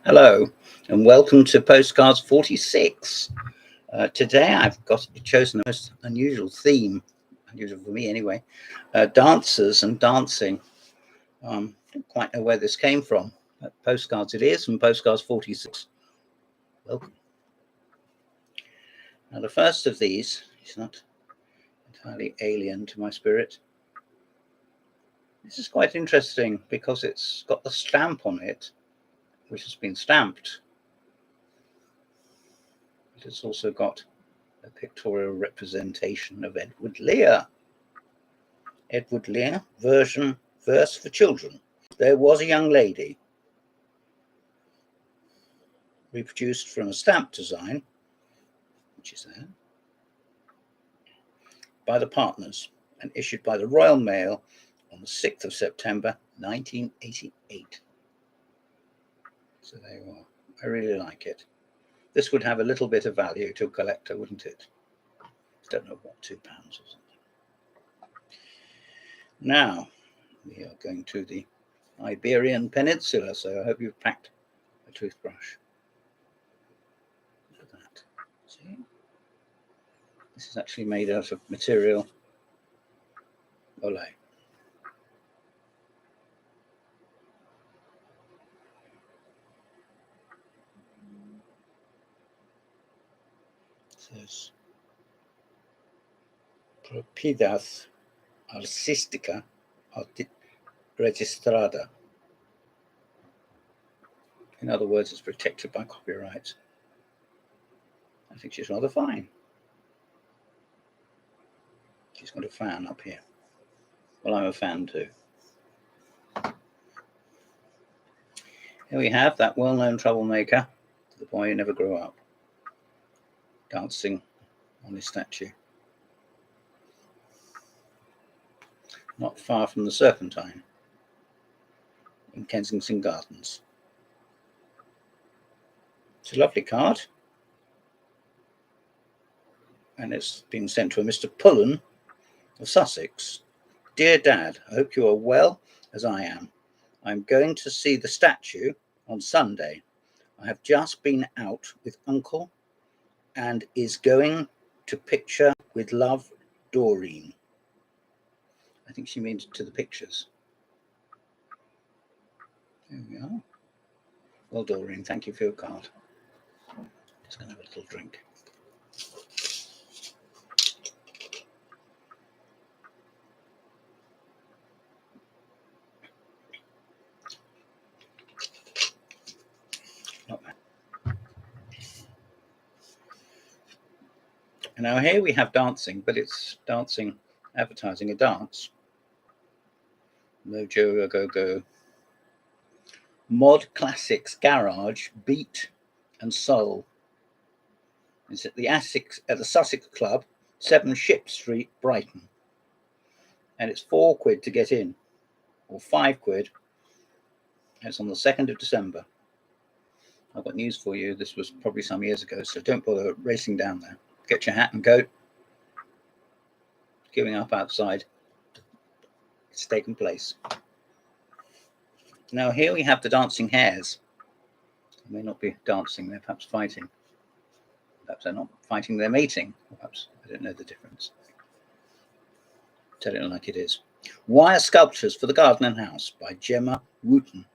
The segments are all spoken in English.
Hello, and welcome to Postcards 46. Today I've chosen a most unusual theme, unusual for me anyway, dancers and dancing. I don't quite know where this came from. Postcards it is, from Postcards 46. Welcome. Now the first of these is not entirely alien to my spirit. This is quite interesting because it's got the stamp on it, which has been stamped. It's also got a pictorial representation of Edward Lear. Edward Lear, verse for children. There was a young lady, reproduced from a stamp design, which is there, by the partners and issued by the Royal Mail on the 6th of September, 1988. So there you are. I really like it. This would have a little bit of value to a collector, wouldn't it? Don't know what, £2 or something. Now, we are going to the Iberian Peninsula, so I hope you've packed a toothbrush. Look at that. See? This is actually made out of material. Ole. It says Propiedad Artística Registrada. In other words, it's protected by copyright. I think she's rather fine. She's got a fan up here. Well, I'm a fan too. Here we have that well-known troublemaker, the boy who never grew up, dancing on his statue. Not far from the Serpentine in Kensington Gardens. It's a lovely card. And it's been sent to a Mr. Pullen of Sussex. Dear Dad, I hope you are well as I am. I'm going to see the statue on Sunday. I have just been out with Uncle and is going to picture with love, Doreen. I think she means to the pictures. There we are. Well, Doreen, thank you for your card. Just going to have a little drink. Now here we have dancing, but it's dancing, advertising a dance. Mojo, go. Mod Classics Garage, Beat and Soul. It's at the Sussex Club, 7 Ship Street, Brighton. And it's £4 to get in, or £5. It's on the 2nd of December. I've got news for you. This was probably some years ago, so don't bother racing down there. Get your hat and coat. Queuing up outside. It's taken place. Now here we have the dancing hares. They may not be dancing, they're perhaps fighting. Perhaps they're not fighting, they're mating. Perhaps, I don't know the difference. Tell it like it is. Wire Sculptures for the Garden and House by Gemma Wooten.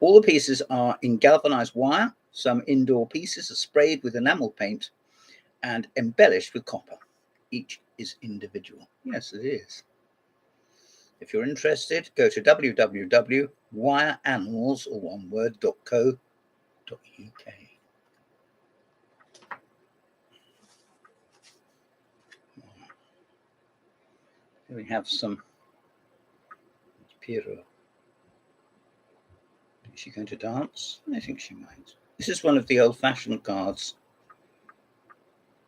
All the pieces are in galvanized wire. Some indoor pieces are sprayed with enamel paint and embellished with copper. Each is individual. Yes, it is. If you're interested, go to www.wireanimals.co.uk. Here we have some Piero. Is she going to dance? I think she might. This is one of the old-fashioned cards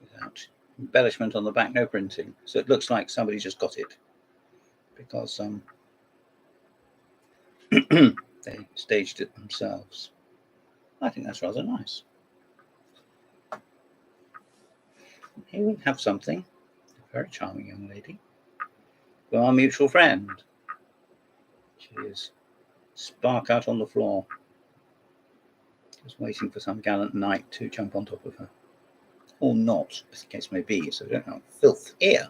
without embellishment on the back, no printing. So it looks like somebody just got it because they staged it themselves. I think that's rather nice. Here we have something, a very charming young lady, from our mutual friend. She is spark out on the floor. Just waiting for some gallant knight to jump on top of her. Or not, as the case may be, so I don't know. Filth here.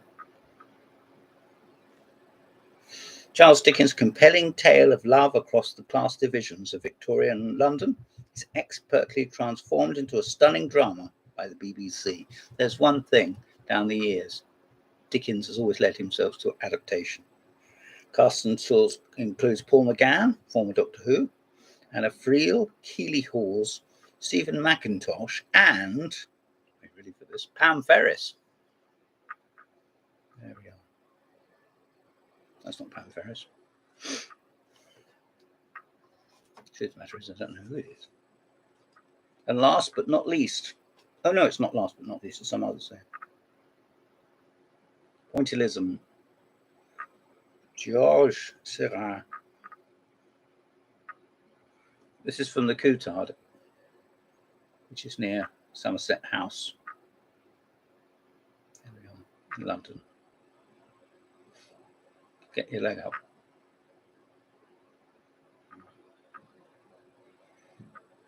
Charles Dickens' compelling tale of love across the class divisions of Victorian London is expertly transformed into a stunning drama by the BBC. There's one thing down the years. Dickens has always led himself to adaptation. Cast includes Paul McGann, former Doctor Who, Anna Friel, Keeley Hawes, Stephen McIntosh, and, are you ready for this, Pam Ferris. There we are. That's not Pam Ferris. Truth of the matter is, I don't know who it is. And last but not least, oh no, it's not last but not least, it's some others there. Pointillism. Georges Seurat. This is from the Coutard, which is near Somerset House. There we are, in London. Get your leg up.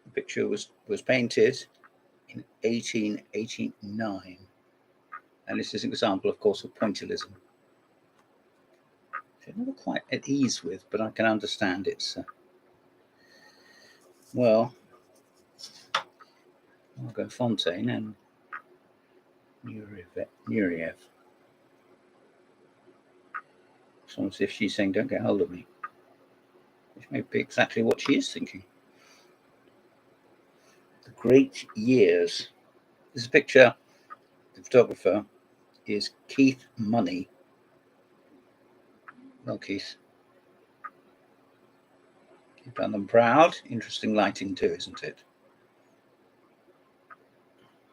The picture was painted in 1889. And this is an example, of course, of pointillism. I'm never quite at ease with, but I can understand it's, well, Margot Fontaine and Nureyev. It's almost as if she's saying, don't get hold of me. Which may be exactly what she is thinking. The Great Years. This is a picture. The photographer is Keith Money. Well, Keith, you've done them proud. Interesting lighting too, isn't it?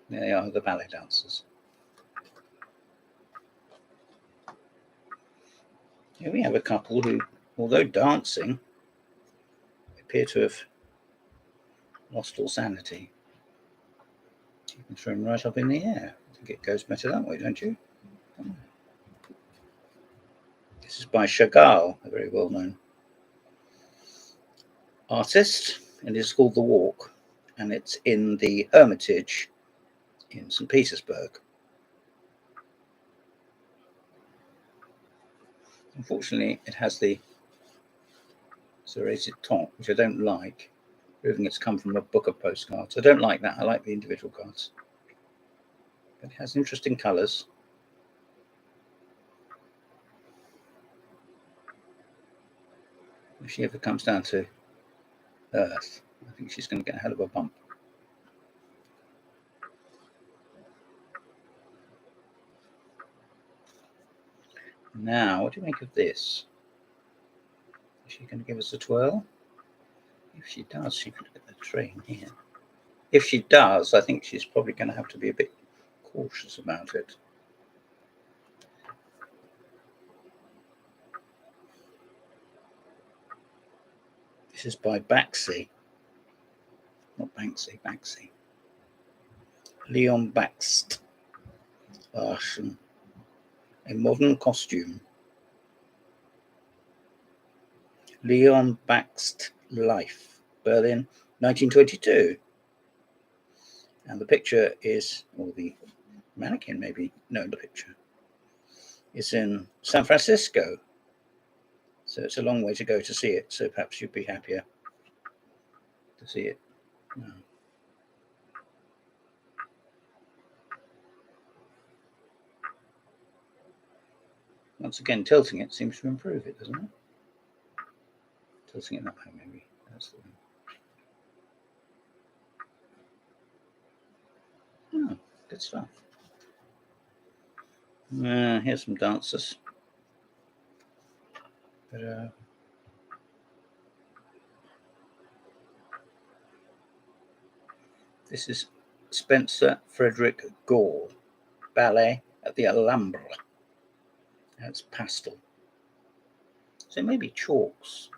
There they are, the ballet dancers. Here we have a couple who, although dancing, appear to have lost all sanity. You can throw them right up in the air. I think it goes better that way, don't you? This is by Chagall, a very well-known artist, and it's called The Walk, and it's in the Hermitage in St. Petersburg. Unfortunately, it has the serrated top, which I don't like, proving it's come from a book of postcards. I don't like that. I like the individual cards. But it has interesting colours. If she ever comes down to Earth, I think she's going to get a hell of a bump. Now, what do you make of this? Is she going to give us a twirl? If she does, she could get the train here. If she does, I think she's probably going to have to be a bit cautious about it. This is by Baxi. Not Banksy, Baxi. Leon Baxt. Larsen. A modern costume. Leon Baxt Life, Berlin, 1922. And the picture is, or the mannequin maybe, no, the picture is in San Francisco. So it's a long way to go to see it. So perhaps you'd be happier to see it. No. Once again, tilting it seems to improve it, doesn't it? Tilting it that way, maybe. That's the one. Oh, good stuff. Here's some dancers. But, this is Spencer Frederick Gore, ballet at the Alhambra. That's pastel. So maybe chalks.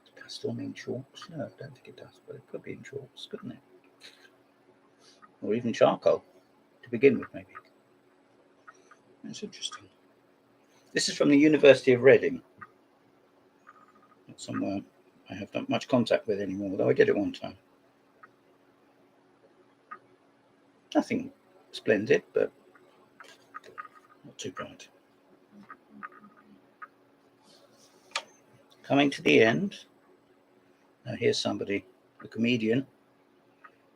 Does pastel mean chalks? No, I don't think it does, but it could be in chalks, couldn't it? Or even charcoal to begin with, maybe. That's interesting. This is from the University of Reading. Not somewhere I have not much contact with anymore, although I did it one time. Nothing splendid, but not too bright. Coming to the end. Now here's somebody, a comedian,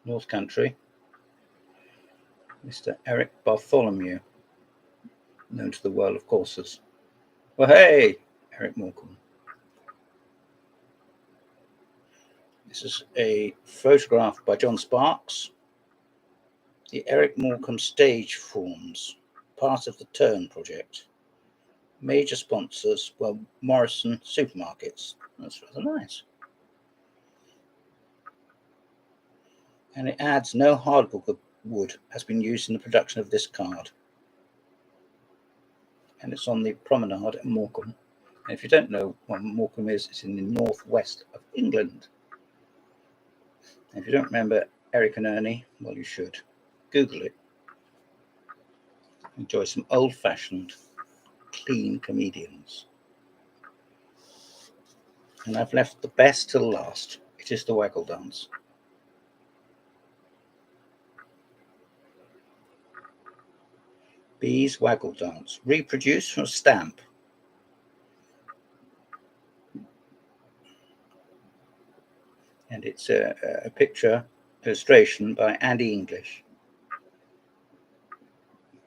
North Country, Mr. Eric Bartholomew, known to the world of course as, well, hey, Eric Morecambe. This is a photograph by John Sparks. The Eric Morecambe stage forms, part of the Turn project. Major sponsors were Morrison Supermarkets. That's rather nice. And it adds, no hardbook wood has been used in the production of this card. And it's on the promenade at Morecambe. And if you don't know what Morecambe is, it's in the northwest of England. And if you don't remember Eric and Ernie, well, you should. Google it. Enjoy some old-fashioned, clean comedians. And I've left the best till last. It is the waggle dance. Bees waggle dance, reproduced from a stamp. And it's a picture illustration by Andy English.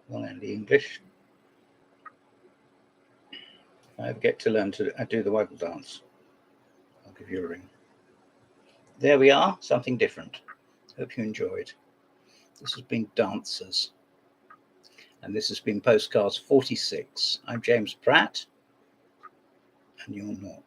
Well, Andy English, if I ever get to learn to do the waggle dance, I'll give you a ring. There we are, something different. Hope you enjoyed. This has been Dancers. And this has been Postcards 46. I'm James Pratt, and you're not.